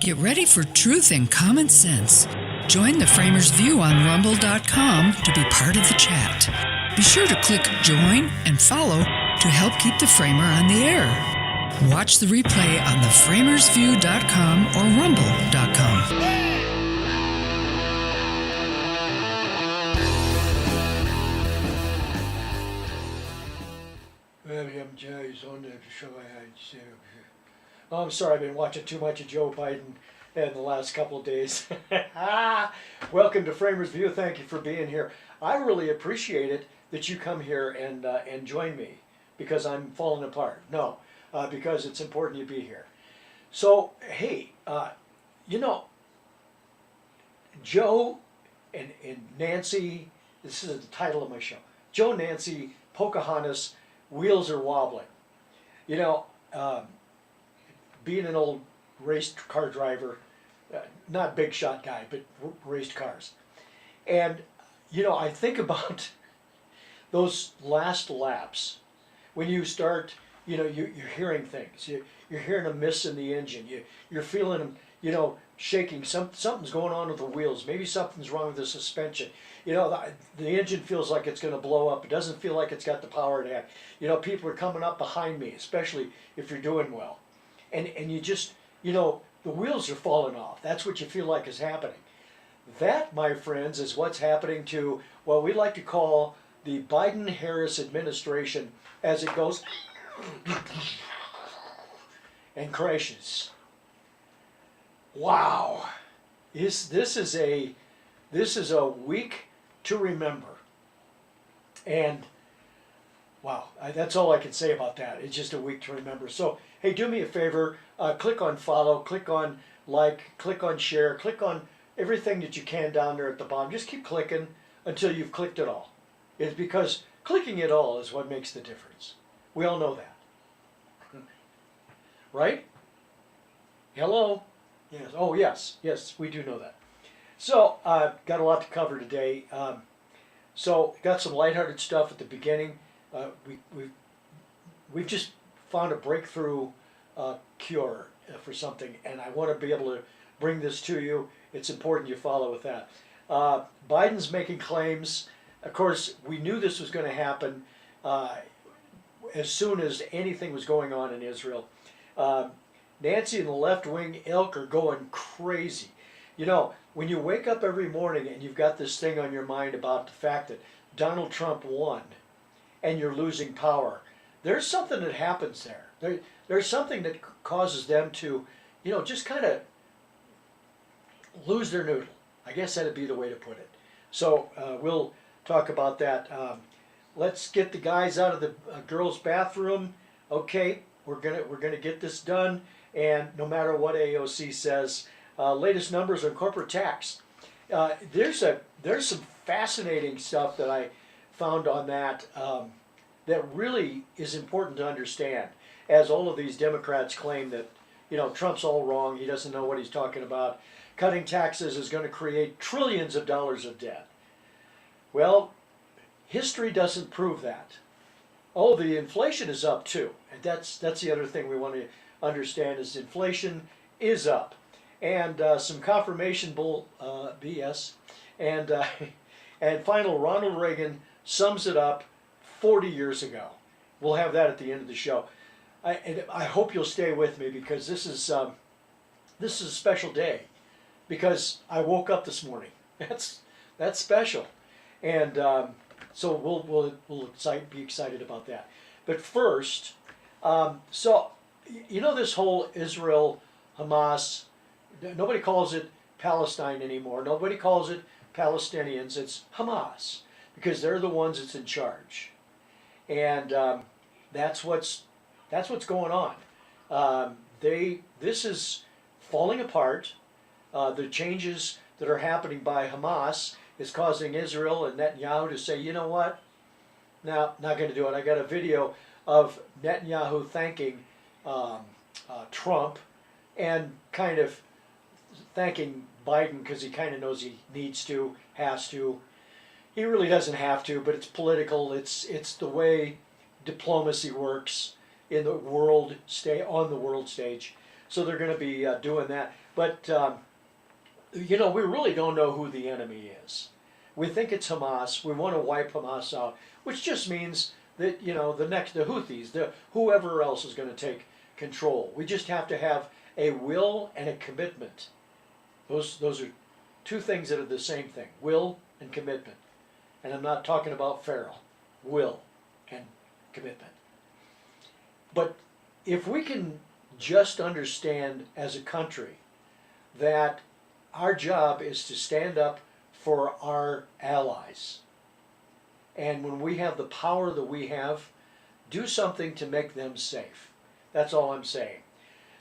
Get ready for truth and common sense. Join the Framers View on rumble.com to be part of the chat. Be sure to click join and follow to help keep the Framer on the air. Watch the replay on theframersview.com or rumble.com. Oh, I'm sorry, I've been watching too much of Joe Biden in the last couple of days. Welcome to Framers View. Thank you for being here. I really appreciate it that you come here and join me because I'm falling apart. No, because it's important you be here. So, hey, Joe and Nancy, this is the title of my show. Joe, Nancy, Pocahontas, wheels are wobbling. Being an old race car driver, not big shot guy, but raced cars. And, I think about those last laps when you start, you're hearing things. You're hearing a miss in the engine. You're feeling them, shaking. Something's going on with the wheels. Maybe something's wrong with the suspension. The engine feels like it's going to blow up. It doesn't feel like it's got the power to act. People are coming up behind me, especially if you're doing well. And you just, the wheels are falling off. That's what you feel like is happening. That, my friends, is what's happening to what we like to call the Biden-Harris administration as it goes and crashes. Wow. This is a week to remember. And wow, that's all I can say about that. It's just a week to remember. So, hey, do me a favor. Click on follow, click on like, click on share, click on everything that you can down there at the bottom. Just keep clicking until you've clicked it all. It's because clicking it all is what makes the difference. We all know that. Right? Hello? Yes. Oh, yes. Yes, we do know that. So, got a lot to cover today. So, got some lighthearted stuff at the beginning. We've just found a breakthrough cure for something, and I want to be able to bring this to you. It's important you follow with that. Biden's making claims. Of course, we knew this was going to happen as soon as anything was going on in Israel. Nancy and the left-wing ilk are going crazy. When you wake up every morning and you've got this thing on your mind about the fact that Donald Trump won, and you're losing power, there's something that happens there. There's something that causes them to, just kind of lose their noodle. I guess that'd be the way to put it. So we'll talk about that. Let's get the guys out of the girls' bathroom. Okay, we're gonna get this done. And no matter what AOC says, latest numbers on corporate tax. There's some fascinating stuff that I found on that that really is important to understand, as all of these Democrats claim that Trump's all wrong, he doesn't know what he's talking about. Cutting taxes is going to create trillions of dollars of debt. Well, history doesn't prove that. Oh, the inflation is up too, and that's the other thing we want to understand is inflation is up, and some confirmation bull BS, and final, Ronald Reagan sums it up 40 years ago. We'll have that at the end of the show. I hope you'll stay with me because this is a special day because I woke up this morning. That's special, and so we'll be excited about that. But first, so this whole Israel Hamas, nobody calls it Palestine anymore. Nobody calls it Palestinians. It's Hamas because they're the ones that's in charge, and that's what's going on. This is falling apart. The changes that are happening by Hamas is causing Israel and Netanyahu to say, you know what? No, not going to do it. I got a video of Netanyahu thanking Trump and kind of thanking Biden because he kind of knows he needs to, has to. He really doesn't have to, but it's political. It's the way diplomacy works. in the world on the world stage. So they're going to be doing that. But you know, we really don't know who the enemy is. We think it's Hamas. We want to wipe Hamas out, which just means that, you know, the Houthis, whoever else is going to take control. We just have to have a will and a commitment. Those are two things that are the same thing: will and commitment. And I'm not talking about Pharaoh. Will and commitment. But if we can just understand as a country that our job is to stand up for our allies, and when we have the power that we have, do something to make them safe. That's all I'm saying.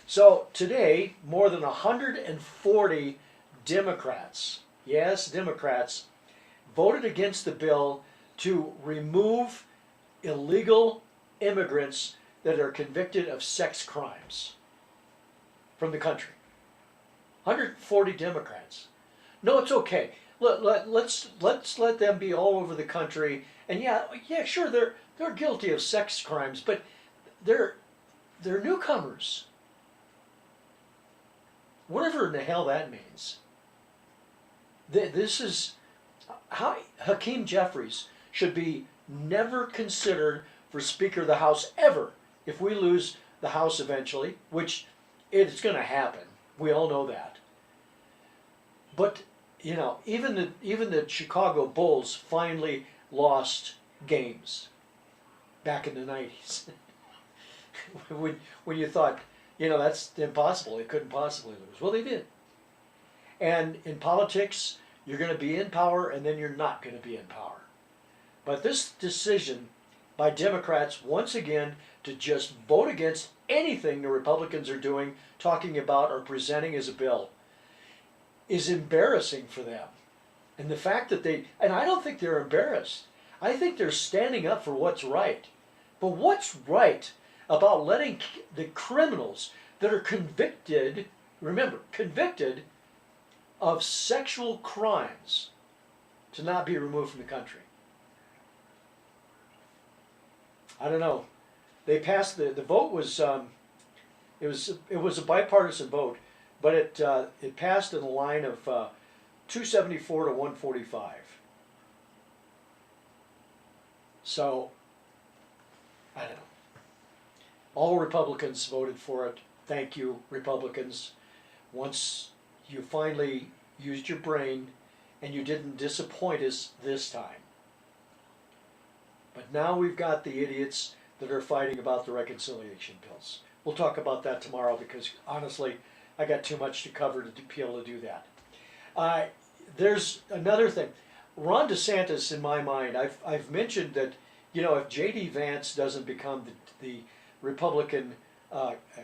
So today, more than 140 Democrats, yes, Democrats, voted against the bill to remove illegal immigrants that are convicted of sex crimes from the country. 140 Democrats. No, it's okay. Let's let them be all over the country. And yeah, sure, they're guilty of sex crimes, but they're newcomers. Whatever in the hell that means. This is how Hakeem Jeffries should be never considered for Speaker of the House ever if we lose the House eventually, which it's going to happen. We all know that. But you know, even the Chicago Bulls finally lost games back in the 90s. when you thought, you know, that's impossible, they couldn't possibly lose. Well, they did. And in politics, you're going to be in power and then you're not going to be in power. But this decision by Democrats, once again, to just vote against anything the Republicans are doing, talking about, or presenting as a bill, is embarrassing for them. And the fact that and I don't think they're embarrassed. I think they're standing up for what's right. But what's right about letting the criminals that are convicted, remember, convicted of sexual crimes, to not be removed from the country? I don't know. They passed the vote was it was a bipartisan vote, but it passed in a line of 274 to 145. So I don't know. All Republicans voted for it. Thank you, Republicans. Once you finally used your brain and you didn't disappoint us this time. But now we've got the idiots that are fighting about the reconciliation bills. We'll talk about that tomorrow because honestly, I got too much to cover to be able to do that. There's another thing. Ron DeSantis, in my mind, I've mentioned that, you know, if J.D. Vance doesn't become the Republican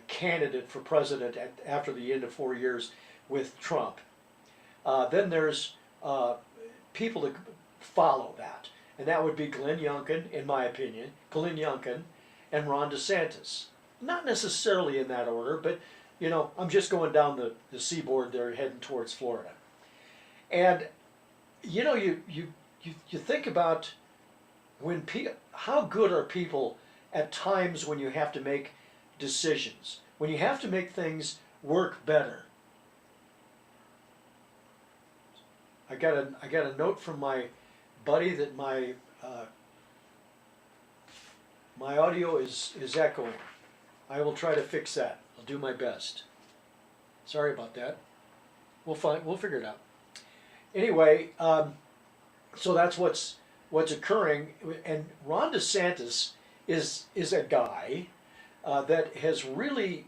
candidate for president after the end of 4 years with Trump, then there's people to follow that. And that would be Glenn Youngkin, in my opinion, Glenn Youngkin and Ron DeSantis. Not necessarily in that order, but, you know, I'm just going down the seaboard there heading towards Florida. And, you know, you think about how good are people at times when you have to make decisions, when you have to make things work better. I got a note from my buddy that my audio is echoing. I will try to fix that. I'll do my best. Sorry about that. We'll figure it out. Anyway, so that's what's occurring. And Ron DeSantis is a guy that has really,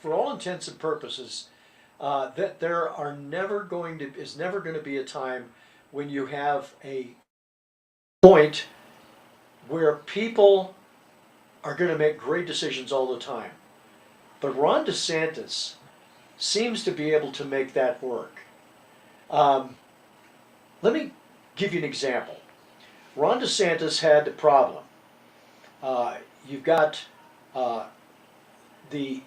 for all intents and purposes, that there is never going to be a time when you have a point where people are going to make great decisions all the time. But Ron DeSantis seems to be able to make that work. Let me give you an example. Ron DeSantis had a problem. You've got the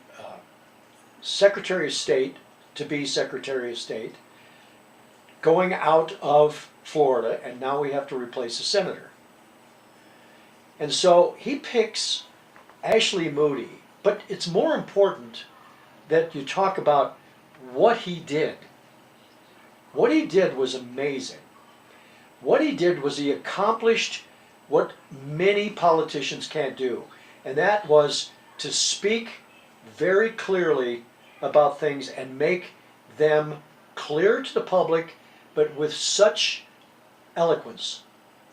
Secretary of State, to be Secretary of State, going out of Florida, and now we have to replace a senator. And so he picks Ashley Moody. But it's more important that you talk about what he did. What he did was amazing. What he did was he accomplished what many politicians can't do, and that was to speak very clearly about things and make them clear to the public, but with such eloquence.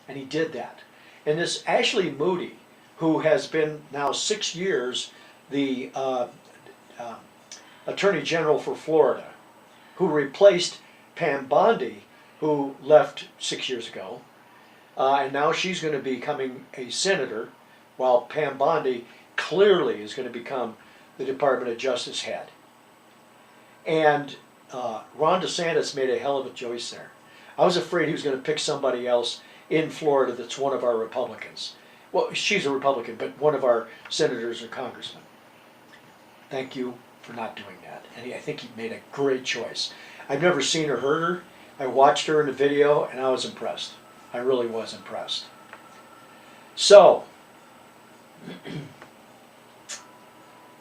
And he did that. And this Ashley Moody, who has been now 6 years the Attorney General for Florida, who replaced Pam Bondi, who left 6 years ago, and now she's going to be becoming a senator, while Pam Bondi clearly is going to become the Department of Justice head. And Ron DeSantis made a hell of a choice there. I was afraid he was going to pick somebody else in Florida that's one of our Republicans. Well, she's a Republican, but one of our senators or congressmen. Thank you for not doing that. And I think he made a great choice. I've never seen or heard her. I watched her in the video and I was impressed. I really was impressed. So,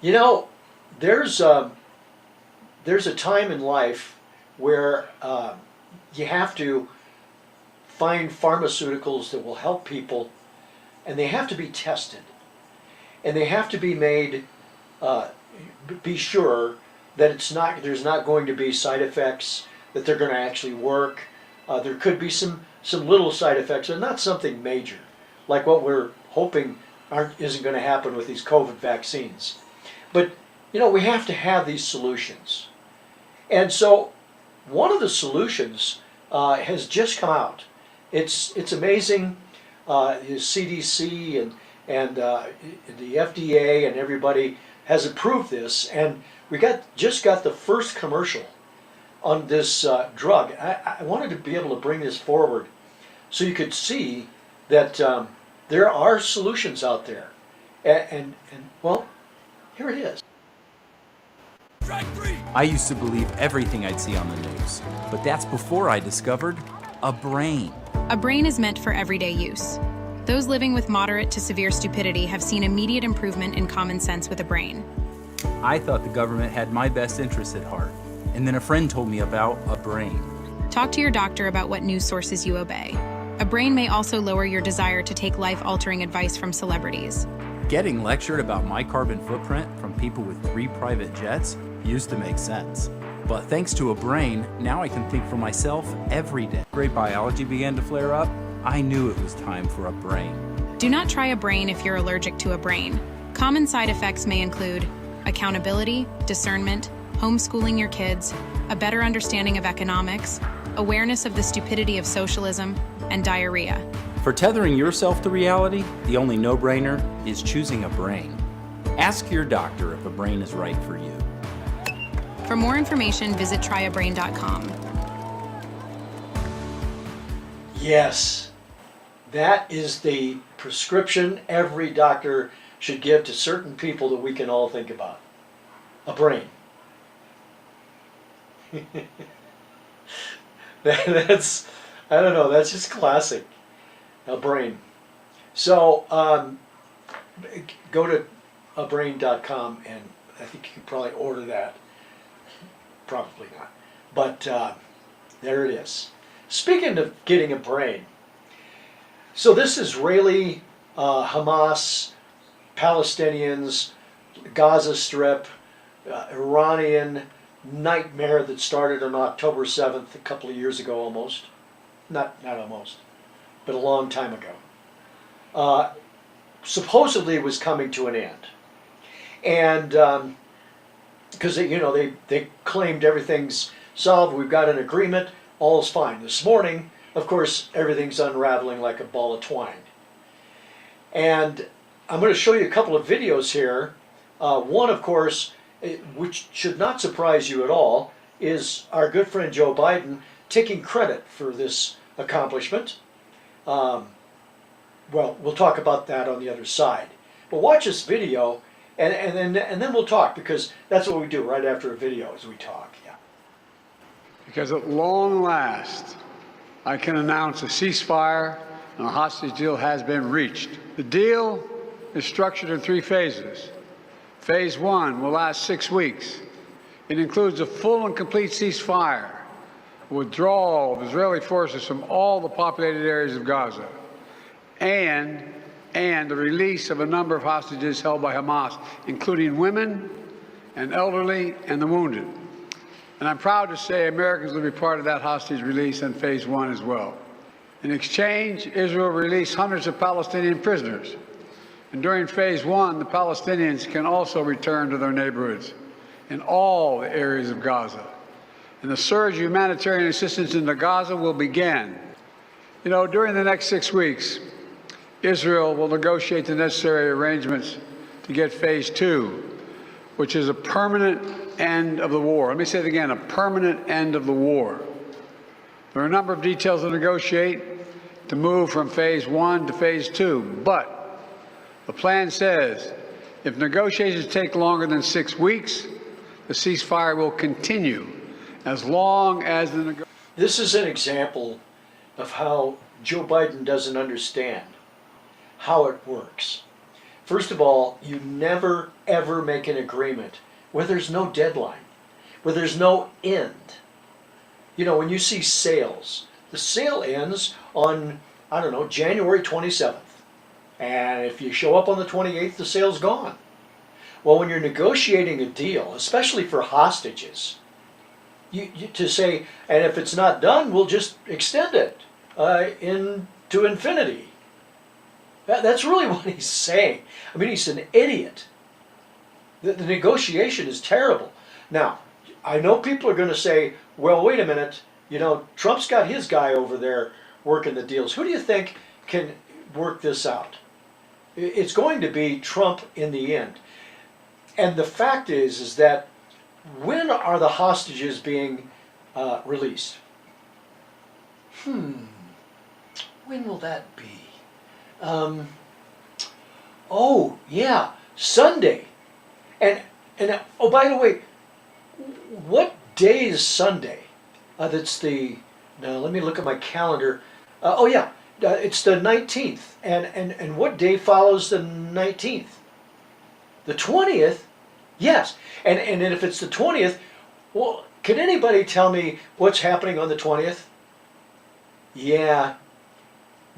you know, there's a time in life where you have to find pharmaceuticals that will help people, and they have to be tested, and they have to be made, be sure that there's not going to be side effects, that they're going to actually work. There could be some little side effects, but not something major, like what we're hoping isn't going to happen with these COVID vaccines. But, you know, we have to have these solutions. And so one of the solutions has just come out. It's amazing. The CDC and the FDA and everybody has approved this, and we just got the first commercial on this drug. I wanted to be able to bring this forward so you could see that there are solutions out there. And well, here it is. I used to believe everything I'd see on the news, but that's before I discovered a brain. A brain is meant for everyday use. Those living with moderate to severe stupidity have seen immediate improvement in common sense with a brain. I thought the government had my best interests at heart, and then a friend told me about a brain. Talk to your doctor about what news sources you obey. A brain may also lower your desire to take life-altering advice from celebrities. Getting lectured about my carbon footprint from people with 3 private jets used to make sense. But thanks to a brain, now I can think for myself every day. Gray biology began to flare up. I knew it was time for a brain. Do not try a brain if you're allergic to a brain. Common side effects may include accountability, discernment, homeschooling your kids, a better understanding of economics, awareness of the stupidity of socialism, and diarrhea. For tethering yourself to reality, the only no-brainer is choosing a brain. Ask your doctor if a brain is right for you. For more information, visit tryabrain.com. Yes, that is the prescription every doctor should give to certain people that we can all think about. A brain. That's, I don't know, that's just classic. A brain. So go to abrain.com and I think you can probably order that. Probably not. But there it is. Speaking of getting a brain, so this Israeli, Hamas, Palestinians, Gaza Strip, Iranian nightmare that started on October 7th a couple of years ago almost. Not almost, but a long time ago. Supposedly was coming to an end. And because they claimed everything's solved, we've got an agreement, all's fine. This morning, of course, everything's unraveling like a ball of twine. And I'm going to show you a couple of videos here. One, of course, which should not surprise you at all, is our good friend Joe Biden taking credit for this accomplishment. Well, we'll talk about that on the other side. But watch this video, and then we'll talk, because that's what we do right after a video, is we talk. Yeah. Because at long last, I can announce a ceasefire and a hostage deal has been reached. The deal is structured in 3 phases. Phase 1 will last 6 weeks. It includes a full and complete ceasefire, withdrawal of Israeli forces from all the populated areas of Gaza, and the release of a number of hostages held by Hamas, including women and elderly and the wounded. And I'm proud to say Americans will be part of that hostage release in Phase 1 as well. In exchange, Israel released hundreds of Palestinian prisoners. And during Phase 1, the Palestinians can also return to their neighborhoods in all the areas of Gaza. And the surge of humanitarian assistance into Gaza will begin. You know, during the next 6 weeks, Israel will negotiate the necessary arrangements to get Phase 2, which is a permanent end of the war. Let me say it again, a permanent end of the war. There are a number of details to negotiate to move from Phase 1 to Phase 2, but the plan says if negotiations take longer than 6 weeks, the ceasefire will continue as long as the negotiations. This is an example of how Joe Biden doesn't understand how it works. First of all, you never ever make an agreement where there's no deadline, where there's no end. You know, when you see sales, the sale ends on, I don't know, January 27th. And if you show up on the 28th, the sale's gone. Well, when you're negotiating a deal, especially for hostages, you to say, and if it's not done, we'll just extend it into infinity. That's really what he's saying. I mean, he's an idiot. The negotiation is terrible. Now, I know people are going to say, well, wait a minute, you know, Trump's got his guy over there working the deals. Who do you think can work this out? It's going to be Trump in the end. And the fact is that when are the hostages being released? When will that be? Oh, yeah, Sunday. And oh, by the way, what day is Sunday? That's the, now let me look at my calendar. Oh yeah, it's the 19th. And what day follows the 19th? The 20th? Yes. And if it's the 20th, well, can anybody tell me what's happening on the 20th? Yeah,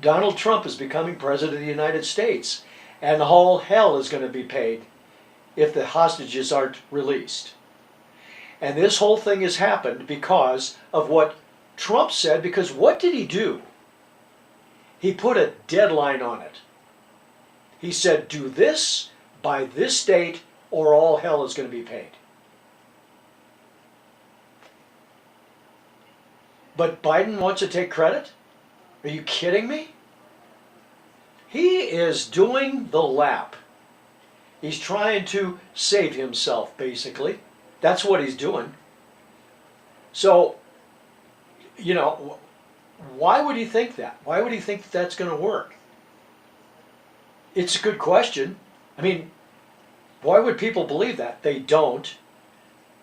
Donald Trump is becoming president of the United States, and all hell is going to be paid if the hostages aren't released. And this whole thing has happened because of what Trump said, because what did he do? He put a deadline on it. He said, do this by this date or all hell is going to be paid. But Biden wants to take credit? Are you kidding me? He is doing the lap. He's trying to save himself, basically. That's what he's doing. So, you know, why would he think that? Why would he think that that's going to work? It's a good question. I mean, why would people believe that? They don't.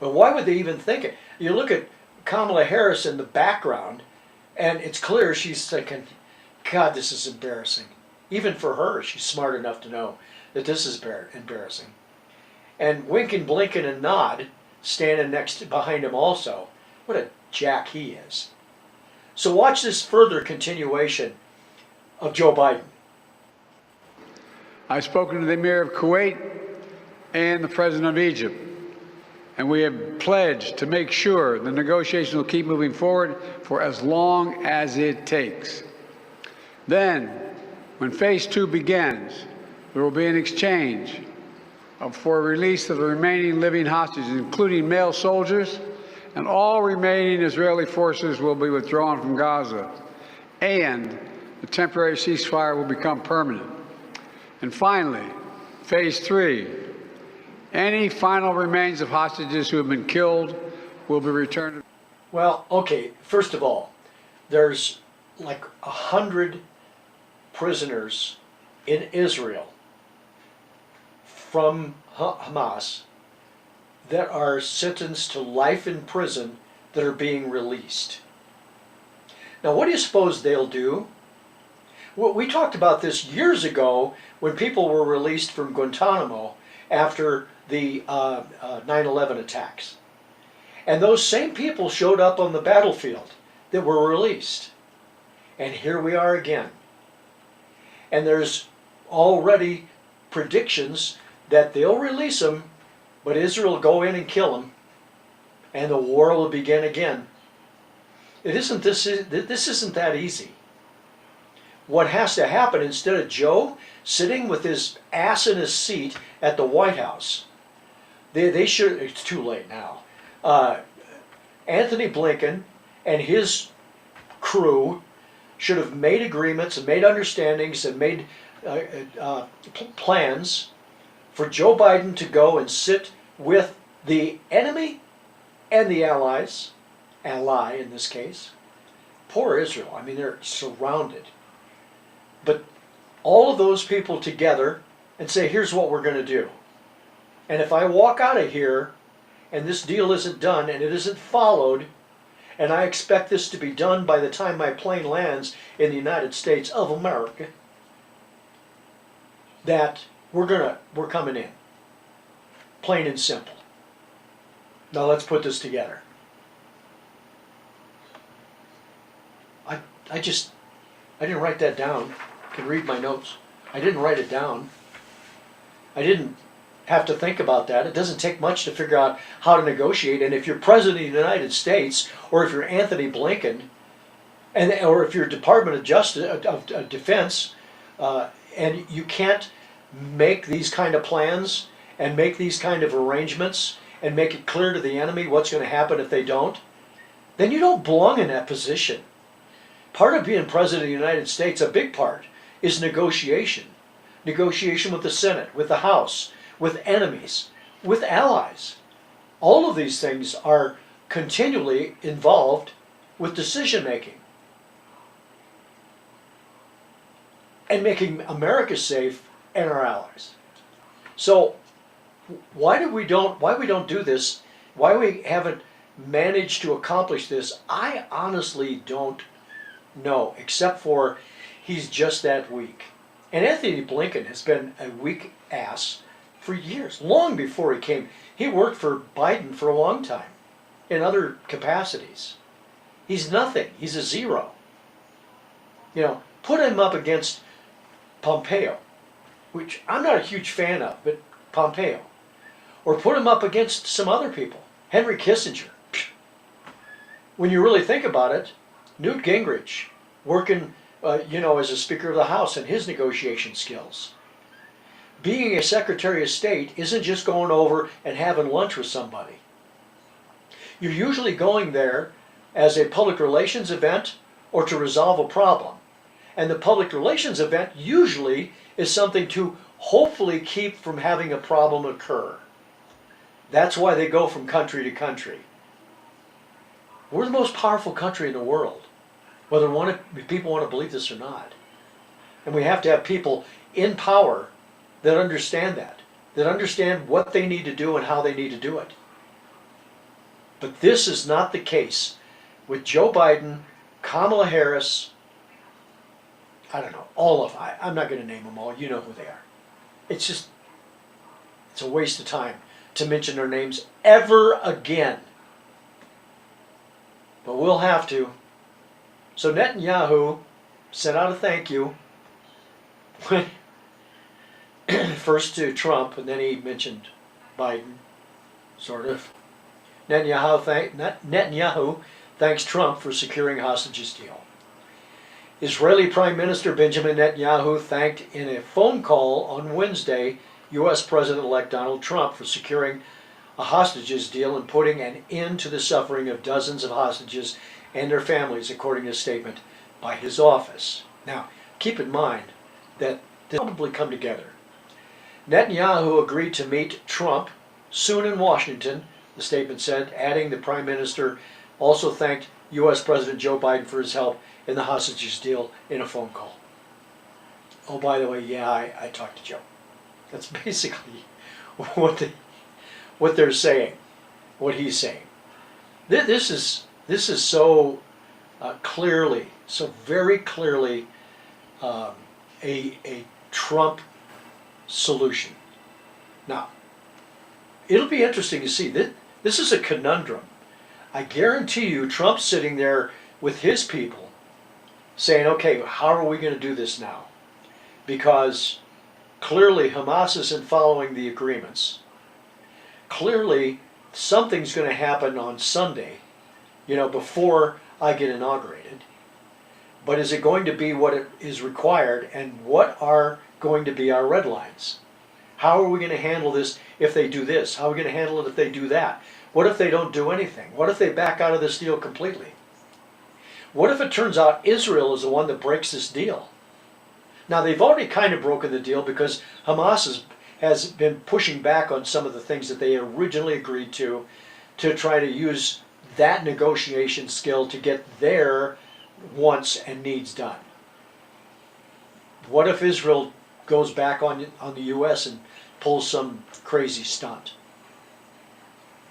But why would they even think it? You look at Kamala Harris in the background, and it's clear she's thinking, God, this is embarrassing. Even for her, she's smart enough to know that this is embarrassing. And wink and blink and a nod, standing behind him also. What a jack he is. So watch this further continuation of Joe Biden. I've spoken to the Emir of Kuwait and the President of Egypt, and we have pledged to make sure the negotiations will keep moving forward for as long as it takes. Then, when Phase 2 begins, there will be an exchange for release of the remaining living hostages, including male soldiers, and all remaining Israeli forces will be withdrawn from Gaza, and the temporary ceasefire will become permanent. And finally, Phase 3, any final remains of hostages who have been killed will be returned. Well, okay, first of all, there's like 100 prisoners in Israel from Hamas that are sentenced to life in prison that are being released. Now, what do you suppose they'll do? We talked about this years ago when people were released from Guantanamo after the 9/11 attacks. And those same people showed up on the battlefield that were released. And here we are again. And there's already predictions that they'll release them, but Israel will go in and kill them, and the war will begin again. This isn't that easy. What has to happen, instead of Joe sitting with his ass in his seat at the White House, they should, it's too late now. Anthony Blinken and his crew should have made agreements and made understandings and made plans for Joe Biden to go and sit with the enemy and the allies, ally in this case. Poor Israel, I mean, they're surrounded. But all of those people together and say, here's what we're going to do. And if I walk out of here and this deal isn't done and it isn't followed, and I expect this to be done by the time my plane lands in the United States of America, that we're coming in. Plain and simple. Now let's put this together. I didn't write that down. You can read my notes. I didn't write it down. I didn't have to think about that. It doesn't take much to figure out how to negotiate. And if you're President of the United States, or if you're Anthony Blinken, or if you're Department of Justice, of Defense, and you can't make these kind of plans and make these kind of arrangements and make it clear to the enemy what's going to happen if they don't, then you don't belong in that position. Part of being President of the United States, a big part, is negotiation. Negotiation with the Senate, with the House, with enemies, with allies. All of these things are continually involved with decision making and making America safe and our allies. So why we don't do this, why we haven't managed to accomplish this, I honestly don't know, except for he's just that weak. And Anthony Blinken has been a weak ass for years, long before he came. He worked for Biden for a long time in other capacities. He's nothing. He's a zero. You know, put him up against Pompeo, which I'm not a huge fan of, but Pompeo. Or put him up against some other people. Henry Kissinger. When you really think about it, Newt Gingrich working, as a Speaker of the House and his negotiation skills. Being a Secretary of State isn't just going over and having lunch with somebody. You're usually going there as a public relations event or to resolve a problem. And the public relations event usually is something to hopefully keep from having a problem occur. That's why they go from country to country. We're the most powerful country in the world, whether people want to believe this or not. And we have to have people in power that understand that understand what they need to do and how they need to do it. But this is not the case with Joe Biden, Kamala Harris, I don't know, all of them. I'm not going to name them all. You know who they are. It's a waste of time to mention their names ever again. But we'll have to. So Netanyahu sent out a thank you. First to Trump, and then he mentioned Biden, sort of. Netanyahu thanks Trump for securing hostages deal. Israeli Prime Minister Benjamin Netanyahu thanked in a phone call on Wednesday U.S. President-elect Donald Trump for securing a hostages deal and putting an end to the suffering of dozens of hostages and their families, according to a statement by his office. Now, keep in mind that they'll probably come together. Netanyahu agreed to meet Trump soon in Washington, the statement said, adding the Prime Minister also thanked U.S. President Joe Biden for his help in the hostages deal in a phone call. Oh, by the way, yeah, I talked to Joe. That's basically what they're saying, what he's saying. This is so clearly, so very clearly a Trump solution. Now, it'll be interesting to see. This is a conundrum. I guarantee you Trump's sitting there with his people saying, okay, how are we going to do this now? Because clearly Hamas isn't following the agreements. Clearly something's going to happen on Sunday, before I get inaugurated. But is it going to be what is required, and what are going to be our red lines? How are we going to handle this if they do this? How are we going to handle it if they do that? What if they don't do anything? What if they back out of this deal completely? What if it turns out Israel is the one that breaks this deal? Now, they've already kind of broken the deal because Hamas has been pushing back on some of the things that they originally agreed to try to use that negotiation skill to get their wants and needs done. What if Israel goes back on the U.S. and pulls some crazy stunt?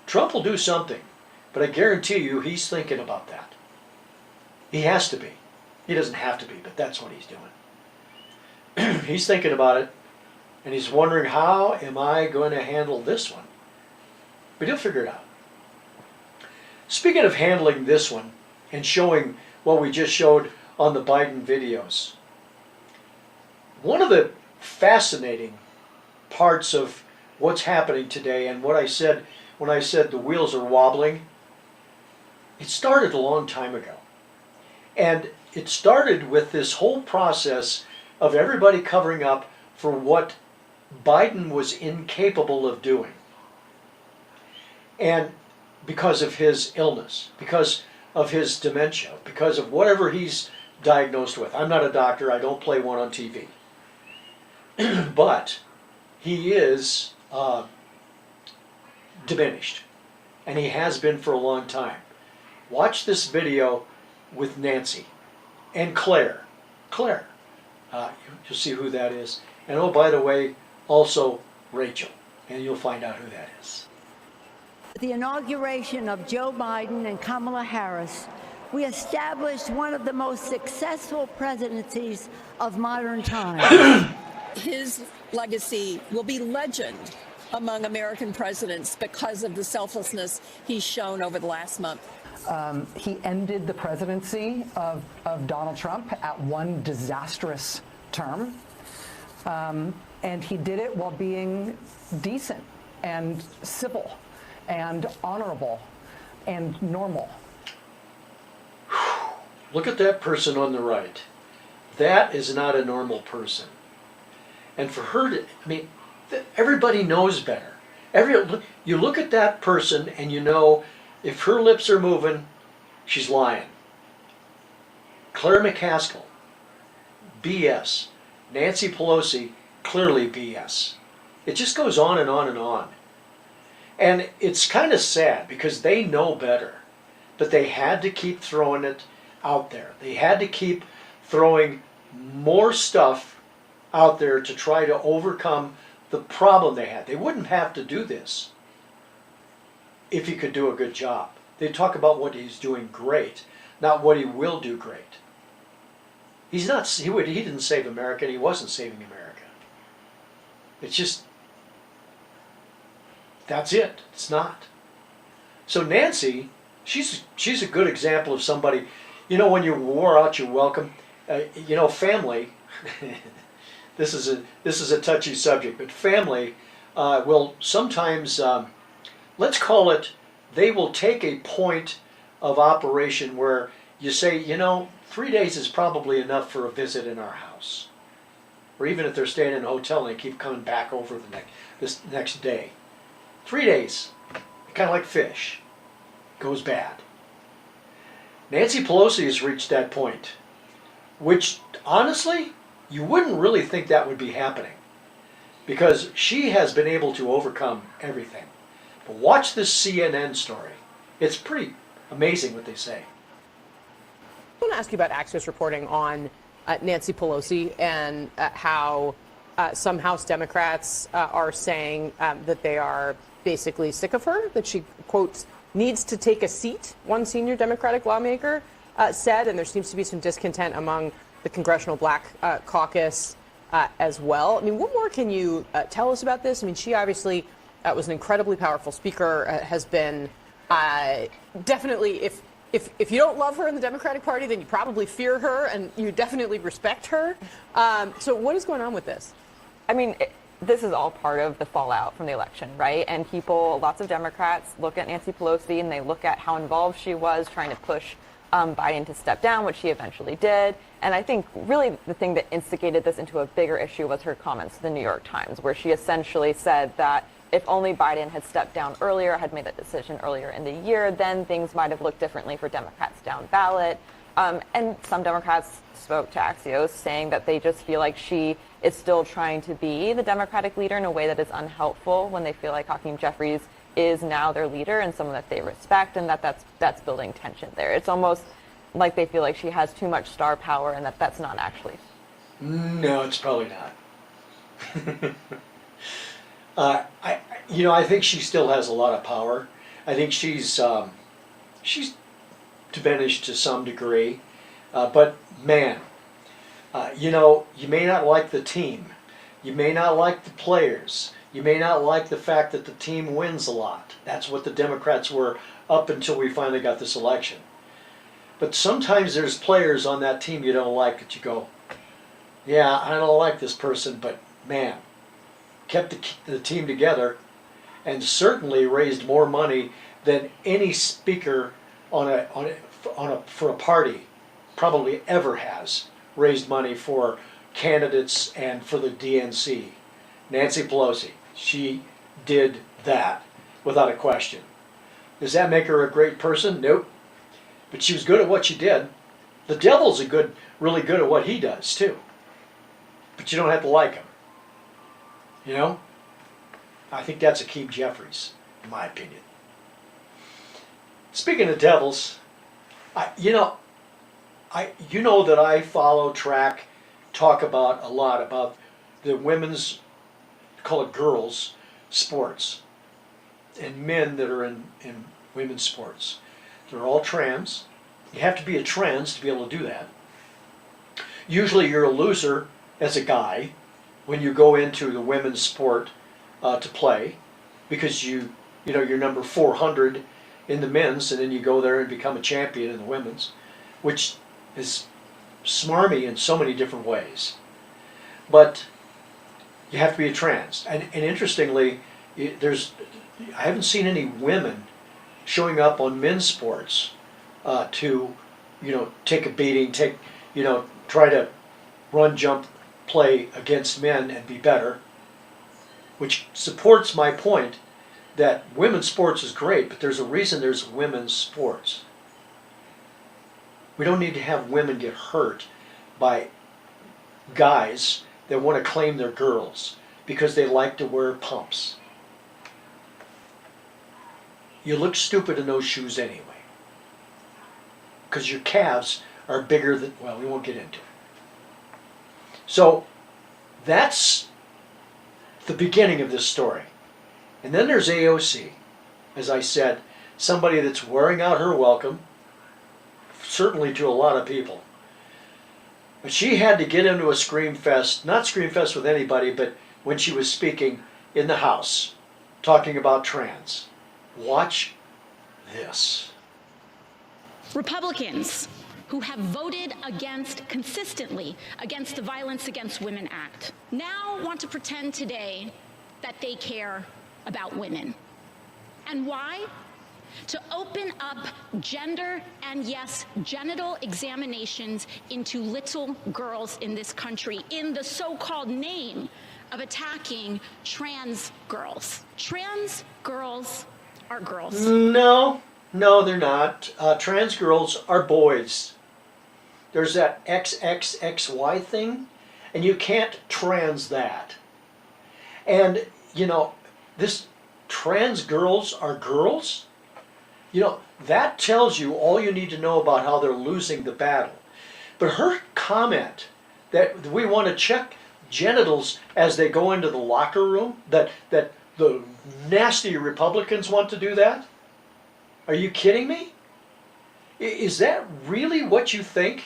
Trump will do something, but I guarantee you he's thinking about that. He has to be. He doesn't have to be, but that's what he's doing. He's thinking about it, and he's wondering, how am I going to handle this one? But he'll figure it out. Speaking of handling this one and showing what we just showed on the Biden videos, one of the fascinating parts of what's happening today, and what I said when I said the wheels are wobbling, it started a long time ago. And it started with this whole process of everybody covering up for what Biden was incapable of doing. And because of his illness, because of his dementia, because of whatever he's diagnosed with. I'm not a doctor, I don't play one on TV. But he is diminished, and he has been for a long time. Watch this video with Nancy and Claire. You'll see who that is. And oh, by the way, also Rachel, and you'll find out who that is. The inauguration of Joe Biden and Kamala Harris, we established one of the most successful presidencies of modern times. His legacy will be legend among American presidents because of the selflessness he's shown over the last month. He ended the presidency of Donald Trump at one disastrous term, and he did it while being decent and civil and honorable and normal. Look at that person on the right. That is not a normal person. And for her to, everybody knows better. You look at that person and you know if her lips are moving, she's lying. Claire McCaskill, BS. Nancy Pelosi, clearly BS. It just goes on and on and on. And it's kind of sad because they know better. But they had to keep throwing it out there. They had to keep throwing more stuff out there to try to overcome the problem they had. They wouldn't have to do this if he could do a good job. They talk about what he's doing great, not what he will do great. He's not. He didn't save America, and he wasn't saving America. It's just, that's it. It's not. So Nancy, she's a good example of somebody. When you wore out your welcome, family. This is a touchy subject, but family will sometimes, let's call it, they will take a point of operation where you say, 3 days is probably enough for a visit in our house. Or even if they're staying in a hotel and they keep coming back over this next day. 3 days, kind of like fish, goes bad. Nancy Pelosi has reached that point, which honestly, you wouldn't really think that would be happening because she has been able to overcome everything. But watch this CNN story. It's pretty amazing what they say. I want to ask you about Axios reporting on Nancy Pelosi and how some House Democrats are saying that they are basically sick of her, that she, quote, needs to take a seat, one senior Democratic lawmaker said, and there seems to be some discontent among the Congressional Black Caucus as well. I mean, what more can you tell us about this? I mean, she obviously was an incredibly powerful speaker, has been definitely, if you don't love her in the Democratic Party, then you probably fear her and you definitely respect her. So what is going on with this? I mean, this is all part of the fallout from the election, right? And people, lots of Democrats look at Nancy Pelosi and they look at how involved she was trying to push Biden to step down, which she eventually did. And I think really the thing that instigated this into a bigger issue was her comments to the New York Times, where she essentially said that if only Biden had stepped down earlier, had made that decision earlier in the year, then things might have looked differently for Democrats down ballot. And some Democrats spoke to Axios saying that they just feel like she is still trying to be the Democratic leader in a way that is unhelpful when they feel like Hakeem Jeffries is now their leader and someone that they respect, and that's building tension there. It's almost like they feel like she has too much star power and that's not actually. No, it's probably not. I think she still has a lot of power. I think she's diminished to some degree, but man, you may not like the team, you may not like the players, you may not like the fact that the team wins a lot. That's what the Democrats were up until we finally got this election. But sometimes there's players on that team you don't like that you go, yeah, I don't like this person, but man, kept the team together and certainly raised more money than any speaker for a party probably ever has raised money for candidates and for the DNC. Nancy Pelosi, she did that without a question. Does that make her a great person? Nope. But she was good at what she did. The devil's really good at what he does too. But you don't have to like him. You know? I think that's Hakeem Jeffries, in my opinion. Speaking of devils, you know that I talk about a lot about the women's, call it girls, sports, and men that are in women's sports. They're all trans. You have to be a trans to be able to do that. Usually you're a loser as a guy when you go into the women's sport to play, because you're number 400 in the men's, and then you go there and become a champion in the women's, which is smarmy in so many different ways. But you have to be a trans. And interestingly, I haven't seen any women showing up on men's sports to take a beating, try to run, jump, play against men and be better, which supports my point that women's sports is great, but there's a reason there's women's sports. We don't need to have women get hurt by guys that want to claim they're girls because they like to wear pumps. You look stupid in those shoes anyway, because your calves are bigger than, well, we won't get into it. So that's the beginning of this story. And then there's AOC, as I said, somebody that's wearing out her welcome, certainly to a lot of people. But she had to get into a scream fest, not scream fest with anybody, but when she was speaking in the House, talking about trans. Watch this. Republicans who have voted consistently against the Violence Against Women Act now want to pretend today that they care about women. And why? To open up gender and, yes, genital examinations into little girls in this country in the so-called name of attacking trans girls. Trans girls are girls. No, they're not. Trans girls are boys. There's that XXXY thing, and you can't trans that. And, this trans girls are girls? That tells you all you need to know about how they're losing the battle. But her comment that we want to check genitals as they go into the locker room, that the nasty Republicans want to do that? Are you kidding me? Is that really what you think?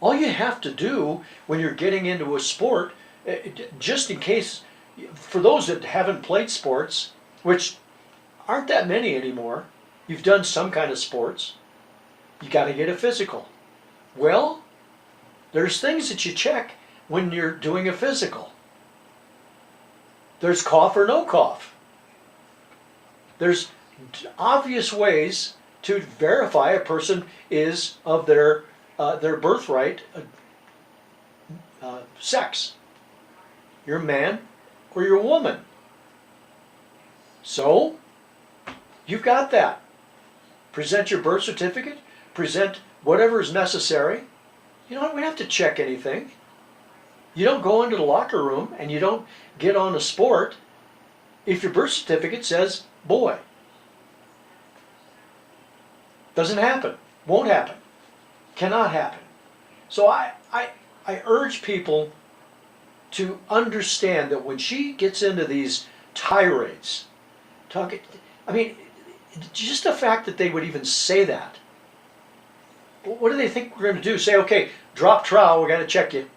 All you have to do when you're getting into a sport, just in case, for those that haven't played sports, which aren't that many anymore, you've done some kind of sports, you got to get a physical. Well, there's things that you check when you're doing a physical. There's cough or no cough. There's obvious ways to verify a person is of their birthright sex. You're a man or you're a woman. So, you've got that. Present your birth certificate, present whatever is necessary. You don't have to check anything. You don't go into the locker room and you don't get on a sport if your birth certificate says boy. Doesn't happen. Won't happen. Cannot happen. So I urge people to understand that when she gets into these tirades, just the fact that they would even say that. What do they think we're going to do? Say, okay, drop trowel, we're going to check you.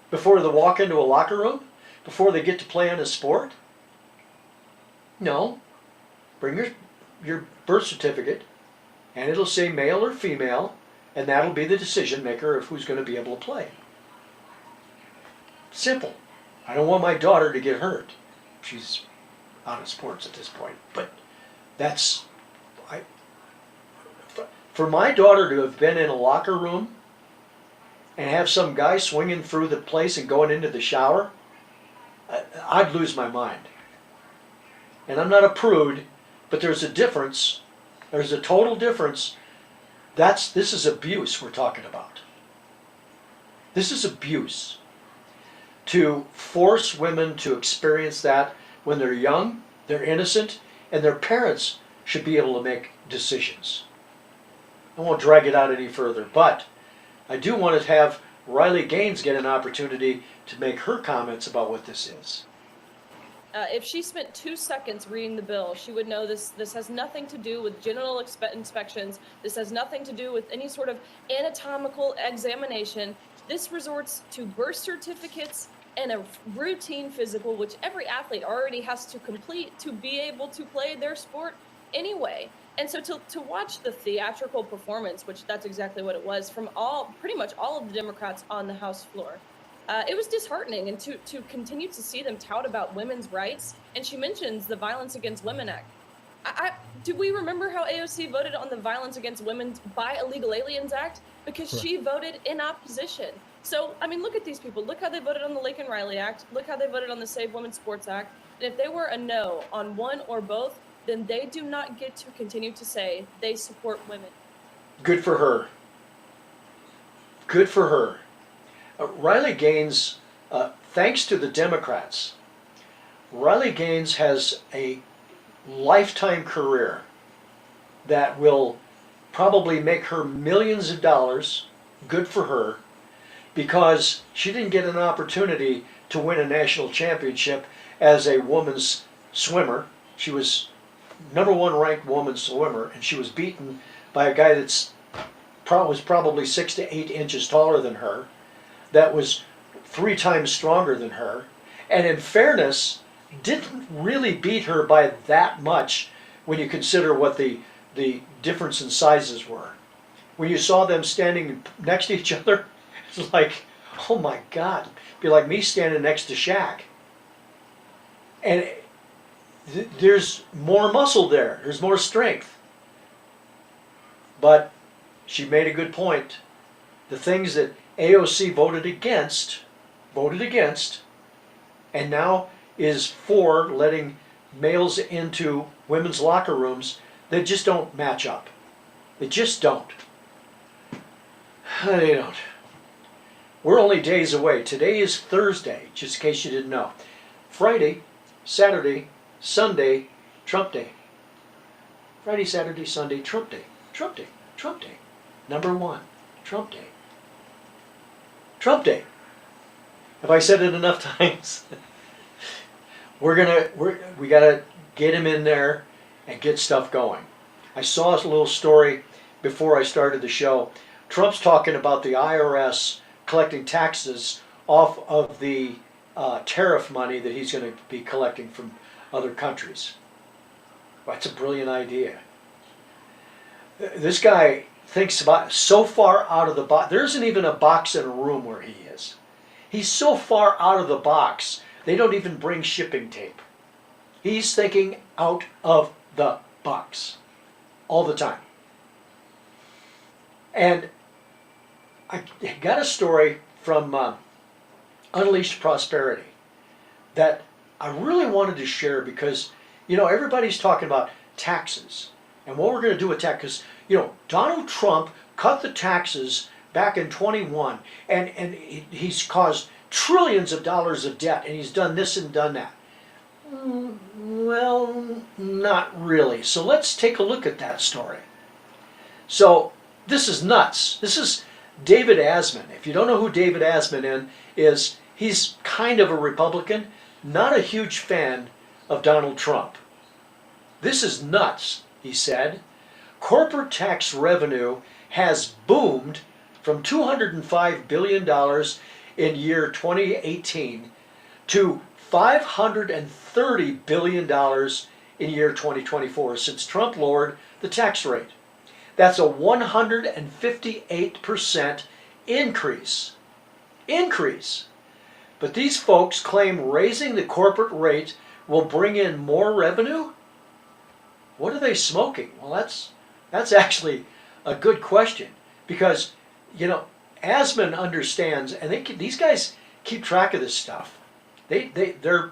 Before they walk into a locker room? Before they get to play in a sport? No. Bring your birth certificate, and it'll say male or female, and that'll be the decision maker of who's going to be able to play. Simple. I don't want my daughter to get hurt. She's out of sports at this point. But for my daughter to have been in a locker room and have some guy swinging through the place and going into the shower, I'd lose my mind. And I'm not a prude, but there's a difference. There's a total difference. This is abuse we're talking about. This is abuse. To force women to experience that when they're young, they're innocent, and their parents should be able to make decisions. I won't drag it out any further, but I do want to have Riley Gaines get an opportunity to make her comments about what this is. If she spent 2 seconds reading the bill, she would know this has nothing to do with genital inspections. This has nothing to do with any sort of anatomical examination. This resorts to birth certificates and a routine physical, which every athlete already has to complete to be able to play their sport anyway. And so to watch the theatrical performance, which that's exactly what it was, from pretty much all of the Democrats on the House floor, it was disheartening. And to continue to see them tout about women's rights, and she mentions the Violence Against Women Act. Do we remember how AOC voted on the Violence Against Women by Illegal Aliens Act? Because she voted in opposition. So, I mean, look at these people. Look how they voted on the Laken Riley Act. Look how they voted on the Save Women's Sports Act. And if they were a no on one or both, then they do not get to continue to say they support women. Good for her. Good for her. Riley Gaines, thanks to the Democrats, Riley Gaines has a lifetime career that will probably make her millions of dollars. Good for her, because she didn't get an opportunity to win a national championship as a woman's swimmer. She was #1 ranked woman's swimmer, and she was beaten by a guy was probably 6 to 8 inches taller than her, that was 3 times stronger than her, and in fairness, didn't really beat her by that much when you consider what the difference in sizes were. When you saw them standing next to each other, it's like, oh my God, it'd be like me standing next to Shaq. And there's more muscle there, there's more strength. But she made a good point. The things that AOC voted against, and now is for letting males into women's locker rooms, they just don't match up. They just don't. They don't. We're only days away. Today is Thursday, just in case you didn't know. Friday, Saturday, Sunday, Trump Day. Friday, Saturday, Sunday, Trump Day. Trump Day. Trump Day. #1, Trump Day. Trump Day. Have I said it enough times? we gotta get him in there and get stuff going. I saw a little story before I started the show Trump's talking about the IRS collecting taxes off of the tariff money that he's going to be collecting from other countries. That's a brilliant idea. This guy thinks about so far out of the box. There isn't even a box in a room where he is. He's so far out of the box, they don't even bring shipping tape. He's thinking out of the box all the time. And I got a story from Unleashed Prosperity that I really wanted to share because, you know, everybody's talking about taxes and what we're going to do with tax. Because, you know, Donald Trump cut the taxes back in 21 and he's caused trillions of dollars of debt and he's done this and done that. Well, not really. So let's take a look at that story. So this is nuts. This is David Asman. If you don't know who David Asman is, he's kind of a Republican, not a huge fan of Donald Trump. This is nuts, he said. Corporate tax revenue has boomed from $205 billion in year 2018 to $530 billion in year 2024 since Trump lowered the tax rate. That's a 158% increase. But these folks claim raising the corporate rate will bring in more revenue? What are they smoking? Well, that's actually a good question because, you know, Asman understands, and these guys keep track of this stuff. They're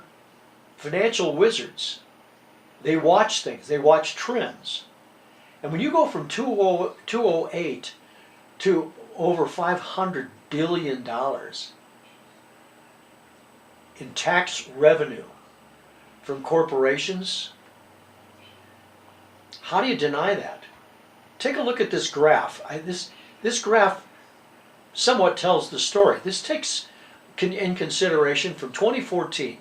financial wizards. They watch things. They watch trends. And when you go from 208 to over $500 billion in tax revenue from corporations, how do you deny that? Take a look at this graph. This graph somewhat tells the story. This takes in consideration from 2014.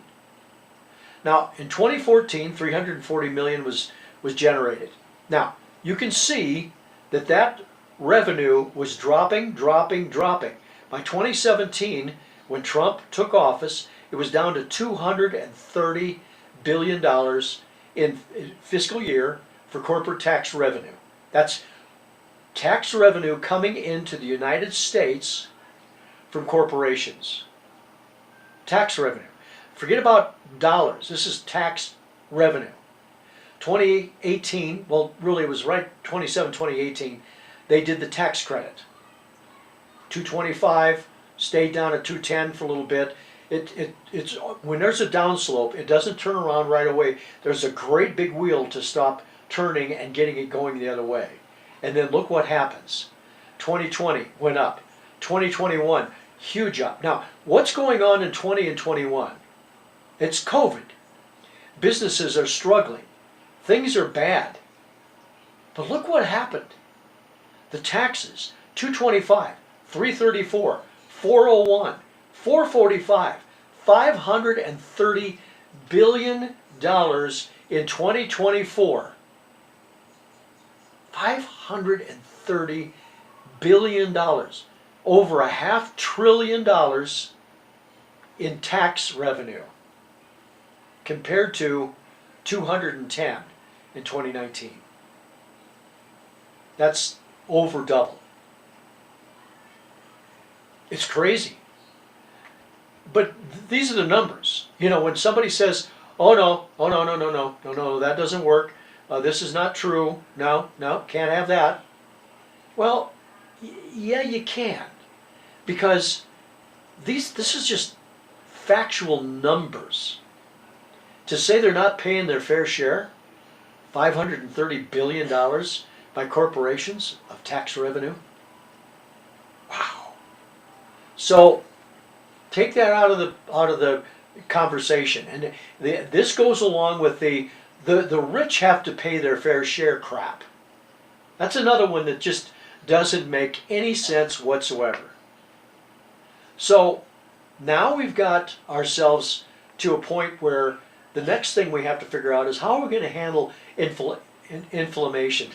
Now, in 2014, 340 million was generated. Now, you can see that revenue was dropping. By 2017, when Trump took office, it was down to $230 billion in fiscal year for corporate tax revenue. That's tax revenue coming into the United States from corporations. Tax revenue. Forget about dollars. This is tax revenue. 2018, well, really it was right 2018, they did the tax credit. 225, stayed down at 210 for a little bit. It's when there's a downslope, it doesn't turn around right away. There's a great big wheel to stop turning and getting it going the other way. And then look what happens. 2020 went up. 2021, huge up. Now, what's going on in 20 and 21? It's COVID. Businesses are struggling. Things are bad. But look what happened. The taxes, 225, 334, 401, 445, $530 billion in 2024. $530 billion. Over $500 billion in tax revenue compared to 210 in 2019. That's over double. It's crazy. But these are the numbers. You know, when somebody says, oh no, that doesn't work. This is not true. No, can't have that. Well, yeah, you can. Because this is just factual numbers. To say they're not paying their fair share, $530 billion by corporations of tax revenue. Wow. So take that out of the conversation, and this goes along with the rich have to pay their fair share crap. That's another one that just doesn't make any sense whatsoever. So now we've got ourselves to a point where the next thing we have to figure out is how are we going to handle inflammation,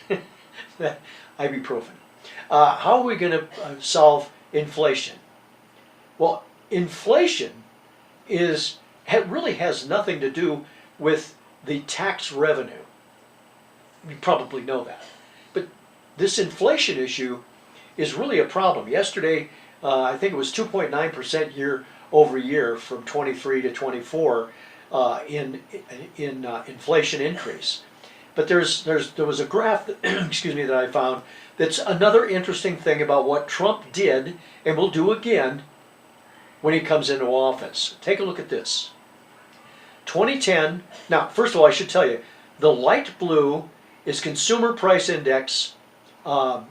ibuprofen. How are we going to solve inflation? Well, inflation really has nothing to do with the tax revenue. You probably know that. But this inflation issue is really a problem. Yesterday, I think it was 2.9% year over year from 23 to 24 in inflation increase. But there was a graph that, excuse me, that I found that's another interesting thing about what Trump did and will do again when he comes into office. Take a look at this. 2010, now first of all I should tell you, the light blue is consumer price index, and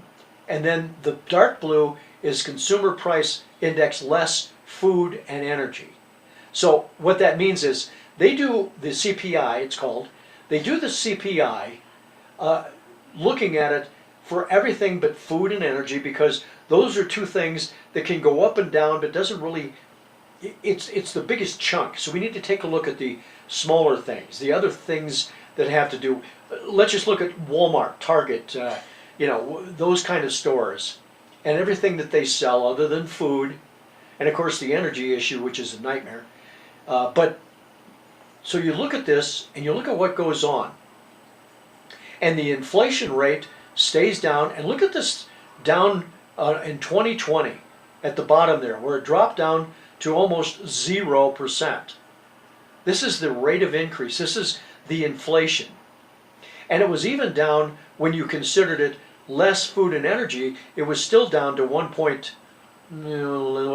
then the dark blue is consumer price index less food and energy. So what that means is they do the CPI, it's called, they do the CPI looking at it for everything but food and energy, because those are two things that can go up and down but doesn't really, it's the biggest chunk. So we need to take a look at the smaller things, the other things that have to do, let's just look at Walmart, Target, those kind of stores and everything that they sell other than food, and of course the energy issue, which is a nightmare. But so you look at this and you look at what goes on, and the inflation rate stays down. And look at this down in 2020 at the bottom there, where it dropped down to almost 0%. This is the rate of increase. This is the inflation. And it was even down when you considered it less food and energy. It was still down to what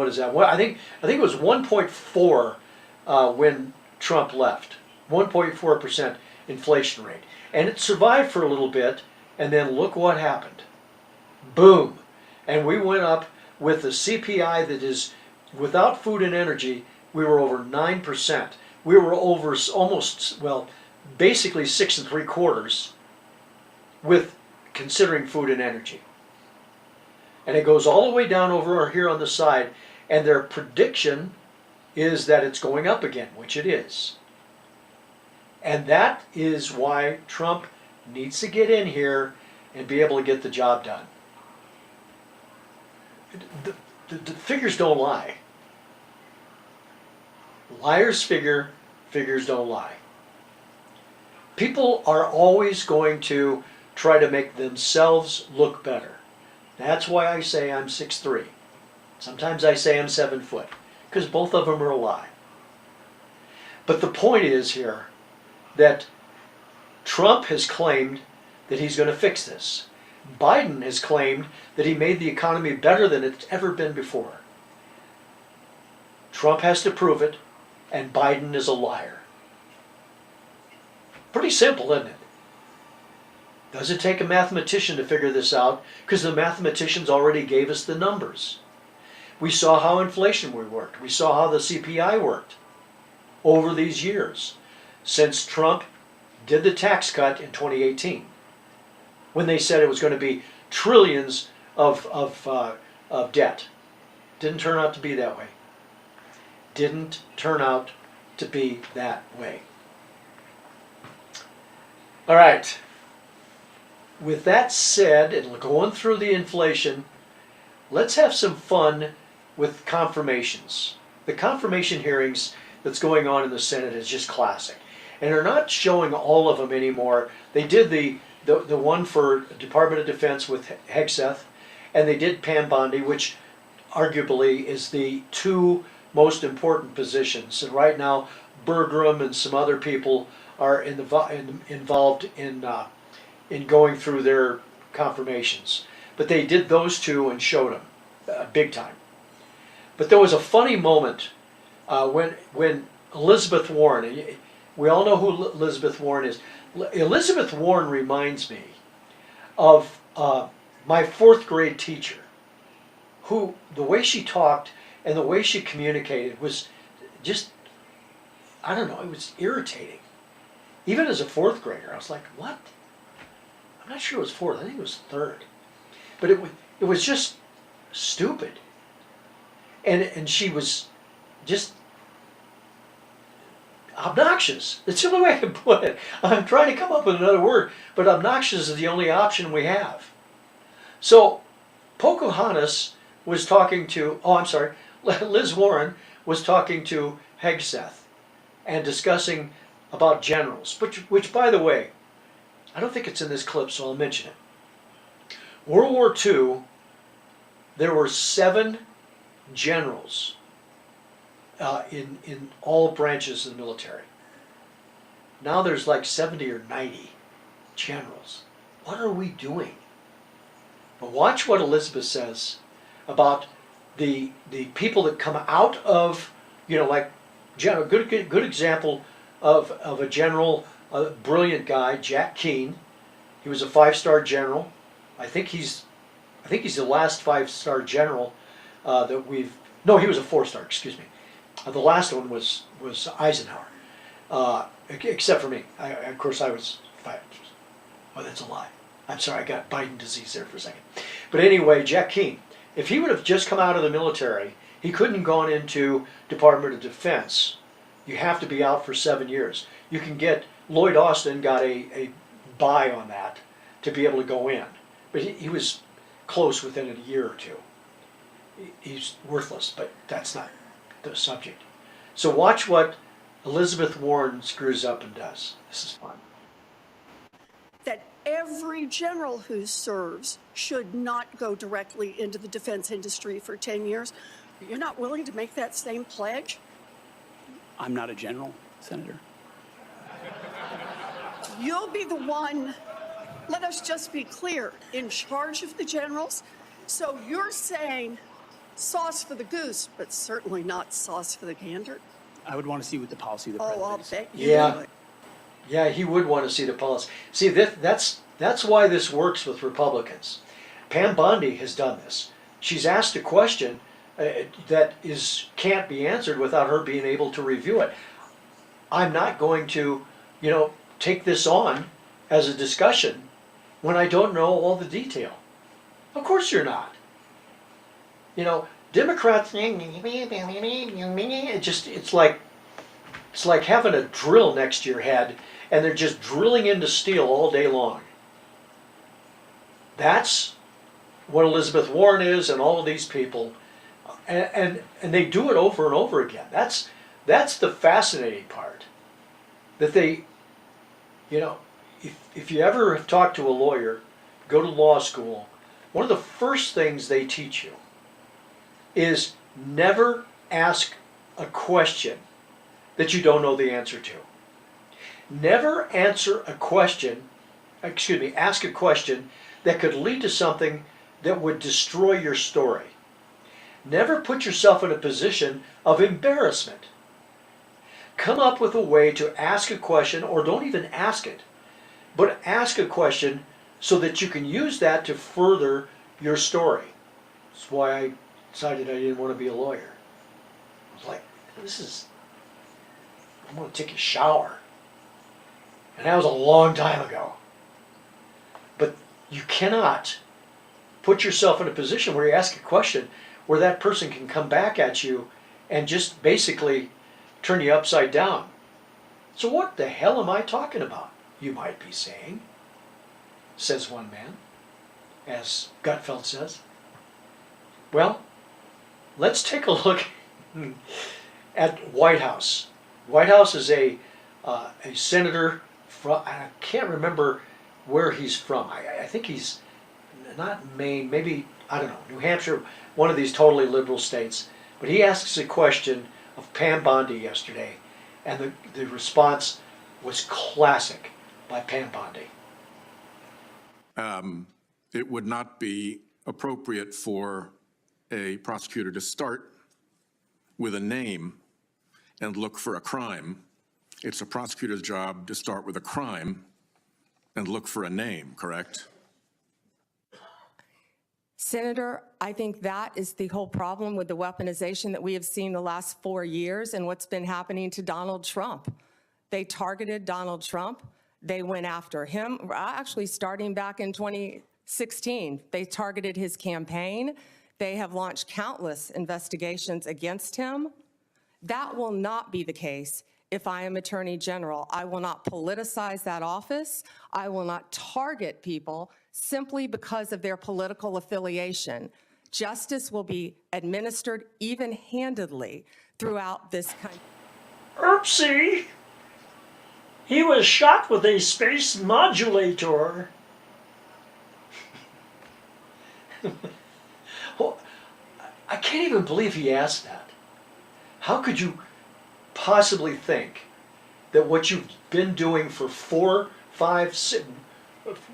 is that? Well, I think it was 1.4 when Trump left. 1.4% inflation rate. And it survived for a little bit, and then look what happened. Boom. And we went up with the CPI that is without food and energy, we were over 9%. We were over almost, well, basically 6 3/4 with considering food and energy. And it goes all the way down over here on the side, and their prediction is that it's going up again, which it is. And that is why Trump needs to get in here and be able to get the job done. The figures don't lie. Liars figure, figures don't lie. People are always going to try to make themselves look better. That's why I say I'm 6'3". Sometimes I say I'm 7 foot, because both of them are a lie. But the point is here that Trump has claimed that he's going to fix this. Biden has claimed that he made the economy better than it's ever been before. Trump has to prove it, and Biden is a liar. Pretty simple, isn't it? Does it take a mathematician to figure this out? Because the mathematicians already gave us the numbers. We saw how inflation worked. We saw how the CPI worked over these years since Trump did the tax cut in 2018, when they said it was going to be trillions of debt. Didn't turn out to be that way. Didn't turn out to be that way. All right. With that said, and going through the inflation, let's have some fun with confirmations. The confirmation hearings that's going on in the Senate is just classic. And they're not showing all of them anymore. They did the one for Department of Defense with Hegseth, and they did Pam Bondi, which arguably is the two most important positions. And right now, Bergrum and some other people are involved in going through their confirmations. But they did those two and showed them big time. But there was a funny moment when Elizabeth Warren, we all know who Elizabeth Warren is. Elizabeth Warren reminds me of my 4th grade teacher, who the way she talked and the way she communicated was just, I don't know, it was irritating. Even as a 4th grader, I was like, what? I'm not sure it was 4th, I think it was 3rd. But it was just stupid. And she was just obnoxious. That's the only way I can put it. I'm trying to come up with another word, but obnoxious is the only option we have. So Pocahontas was talking to, oh, I'm sorry, Liz Warren was talking to Hegseth and discussing about generals, which, by the way, I don't think it's in this clip, so I'll mention it. World War II, there were 7 generals in all branches of the military. Now there's like 70 or 90 generals. What are we doing? But watch what Elizabeth says about the people that come out of, you know, like good example of a general, a brilliant guy, Jack Keane. He was a 5-star general. I think he's the last 5-star general that we've. No, he was a 4-star. Excuse me. The last one was Eisenhower. Except for me. Of course, I was 5. Oh, that's a lie. I'm sorry, I got Biden disease there for a second. But anyway, Jack Keane, if he would have just come out of the military, he couldn't have gone into Department of Defense. You have to be out for 7 years. You can get, Lloyd Austin got a buy on that to be able to go in. But he was close within a year or two. He's worthless, but that's not the subject. So watch what Elizabeth Warren screws up and does. This is fun. That every general who serves should not go directly into the defense industry for 10 years. You're not willing to make that same pledge? I'm not a general, Senator. You'll be the one, let us just be clear, in charge of the generals. So you're saying sauce for the goose, but certainly not sauce for the gander? I would want to see what the policy of the Oh, I'll president is. bet you would. Yeah, he would want to see the policy. See, that's why this works with Republicans. Pam Bondi has done this. She's asked a question that can't be answered without her being able to review it. I'm not going to, take this on as a discussion when I don't know all the detail. Of course you're not. Democrats, it's like having a drill next to your head and they're just drilling into steel all day long. That's what Elizabeth Warren is and all of these people. And they do it over and over again. That's the fascinating part. That they, if you ever have talked to a lawyer, go to law school, one of the first things they teach you is never ask a question that you don't know the answer to. Never ask a question that could lead to something that would destroy your story. Never put yourself in a position of embarrassment. Come up with a way to ask a question, or don't even ask it, but ask a question so that you can use that to further your story. That's why I decided I didn't want to be a lawyer. I was like, I'm going to take a shower. And that was a long time ago. But you cannot put yourself in a position where you ask a question where that person can come back at you and just basically turn you upside down. So what the hell am I talking about, you might be saying, says one man, as Gutfeld says. Well, let's take a look at White House. White House is a senator from, I can't remember where he's from. I think he's not Maine, maybe, I don't know, New Hampshire, one of these totally liberal states. But he asks a question of Pam Bondi yesterday, and the response was classic by Pam Bondi. It would not be appropriate for a prosecutor to start with a name and look for a crime. It's a prosecutor's job to start with a crime and look for a name, correct? Senator, I think that is the whole problem with the weaponization that we have seen the last 4 years and what's been happening to Donald Trump. They targeted Donald Trump. They went after him, actually starting back in 2016. They targeted his campaign. They have launched countless investigations against him. That will not be the case if I am Attorney General. I will not politicize that office. I will not target people simply because of their political affiliation. Justice will be administered even-handedly throughout this country. Oopsie! He was shot with a space modulator. Well, I can't even believe he asked that. How could you possibly think that what you've been doing for 4, 5, 6,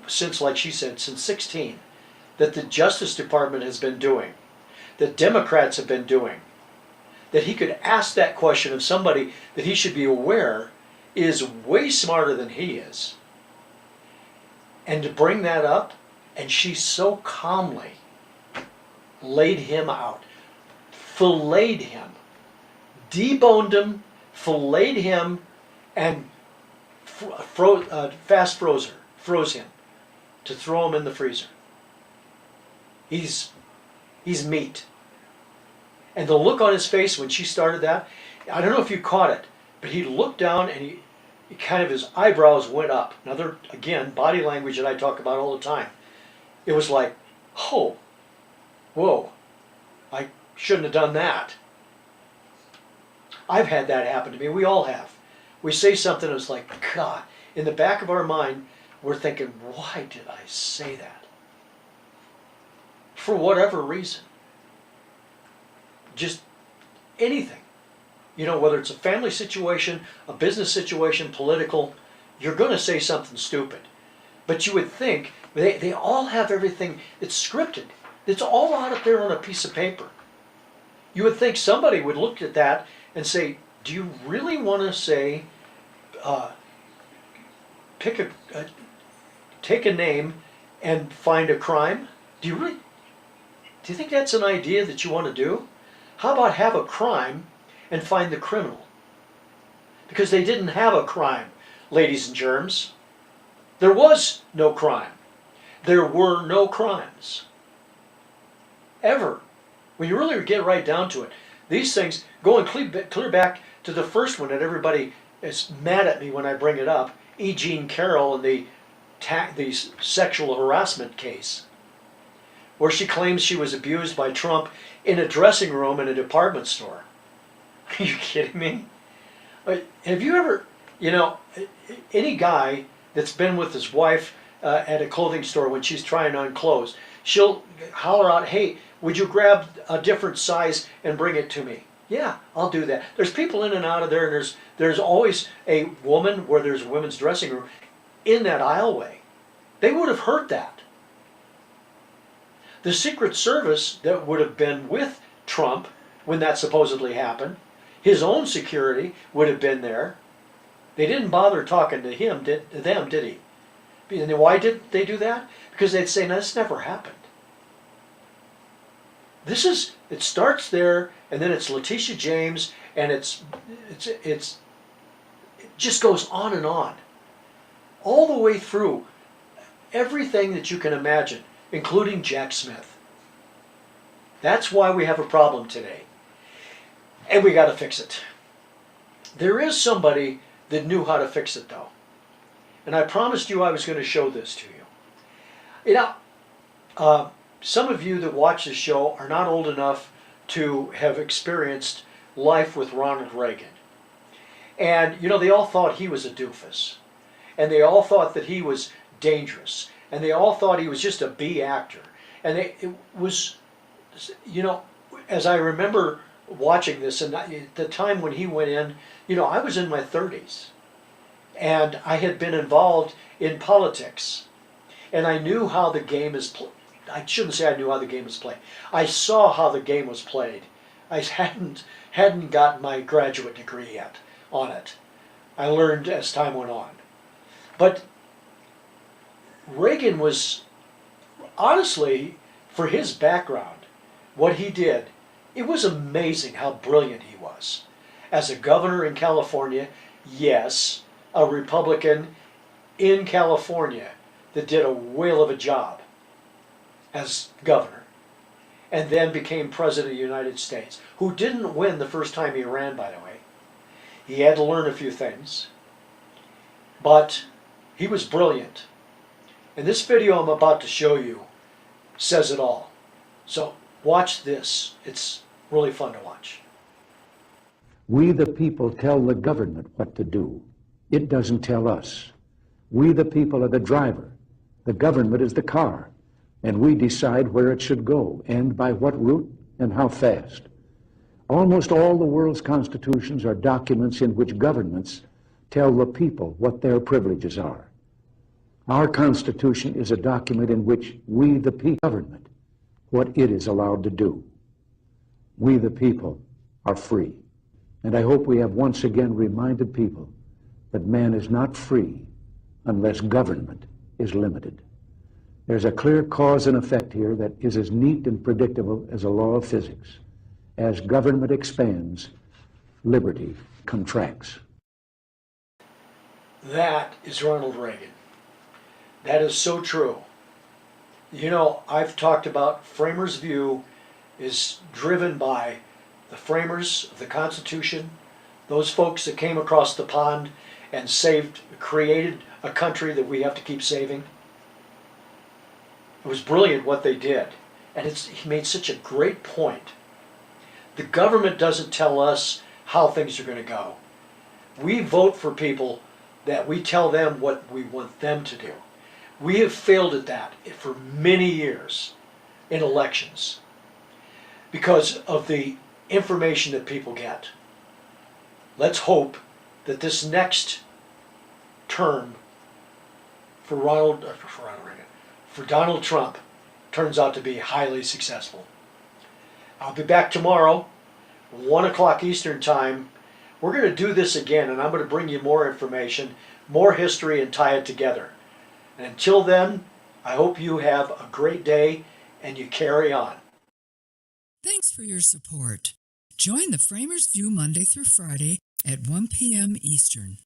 since, like she said, since 16, that the Justice Department has been doing, that Democrats have been doing, that he could ask that question of somebody that he should be aware is way smarter than he is. And to bring that up, and she so calmly laid him out, filleted him, deboned him, filleted him, and froze him to throw him in the freezer. He's meat. And the look on his face when she started that, I don't know if you caught it, but he looked down and he kind of, his eyebrows went up. Another, again, body language that I talk about all the time. It was like, oh, whoa, I shouldn't have done that. I've had that happen to me. We all have. We say something and it's like, God, in the back of our mind, we're thinking, why did I say that? For whatever reason. Just anything. You know, whether it's a family situation, a business situation, political, you're going to say something stupid. But you would think, they all have everything, it's scripted. It's all out there on a piece of paper. You would think somebody would look at that and say, do you really want to say, take a name and find a crime? Do you think that's an idea that you want to do? How about have a crime and find the criminal? Because they didn't have a crime, ladies and germs. There was no crime. There were no crimes. Ever. When you really get right down to it, these things, going clear back to the first one that everybody is mad at me when I bring it up, E. Jean Carroll and the sexual harassment case, where she claims she was abused by Trump in a dressing room in a department store. Are you kidding me? Have you ever, you know, any guy that's been with his wife at a clothing store when she's trying on clothes, she'll holler out, hey, would you grab a different size and bring it to me? Yeah, I'll do that. There's people in and out of there, and there's always a woman where there's a women's dressing room in that aisleway. They would have heard that. The Secret Service that would have been with Trump when that supposedly happened, his own security would have been there. They didn't bother talking to him, did he? And why did they do that? Because they'd say, no, this never happened. It starts there, and then it's Letitia James, and it just goes on and on. All the way through everything that you can imagine, including Jack Smith. That's why we have a problem today. And we got to fix it. There is somebody that knew how to fix it, though. And I promised you I was going to show this to you. You know, some of you that watch this show are not old enough to have experienced life with Ronald Reagan. And, you know, they all thought he was a doofus. And they all thought that he was dangerous. And they all thought he was just a B actor. And it was, you know, as I remember watching this, and at the time when he went in, you know, I was in my 30s. And I had been involved in politics. And I knew how the game is played. I shouldn't say I knew how the game was played. I saw how the game was played. I hadn't gotten my graduate degree yet on it. I learned as time went on. But Reagan was, honestly, for his background, what he did, it was amazing how brilliant he was. As a governor in California, yes, a Republican in California that did a whale of a job as governor, and then became president of the United States, who didn't win the first time he ran, by the way. He had to learn a few things, but he was brilliant. And this video I'm about to show you says it all. So watch this. It's really fun to watch. We the people tell the government what to do. It doesn't tell us. We the people are the driver. The government is the car. And we decide where it should go and by what route and how fast. Almost all the world's constitutions are documents in which governments tell the people what their privileges are. Our Constitution is a document in which we, the people, government, what it is allowed to do. We, the people, are free. And I hope we have once again reminded people that man is not free unless government is limited. There's a clear cause and effect here that is as neat and predictable as a law of physics. As government expands, liberty contracts. That is Ronald Reagan. That is so true. You know, I've talked about Framers' View is driven by the framers of the Constitution, those folks that came across the pond and created a country that we have to keep saving. It was brilliant what they did. And he made such a great point. The government doesn't tell us how things are going to go. We vote for people that we tell them what we want them to do. We have failed at that for many years in elections because of the information that people get. Let's hope that this next term for Donald Trump turns out to be highly successful. I'll be back tomorrow, 1 o'clock Eastern Time. We're going to do this again, and I'm going to bring you more information, more history, and tie it together. And until then, I hope you have a great day and you carry on. Thanks for your support. Join the Framers View Monday through Friday at 1 p.m. Eastern.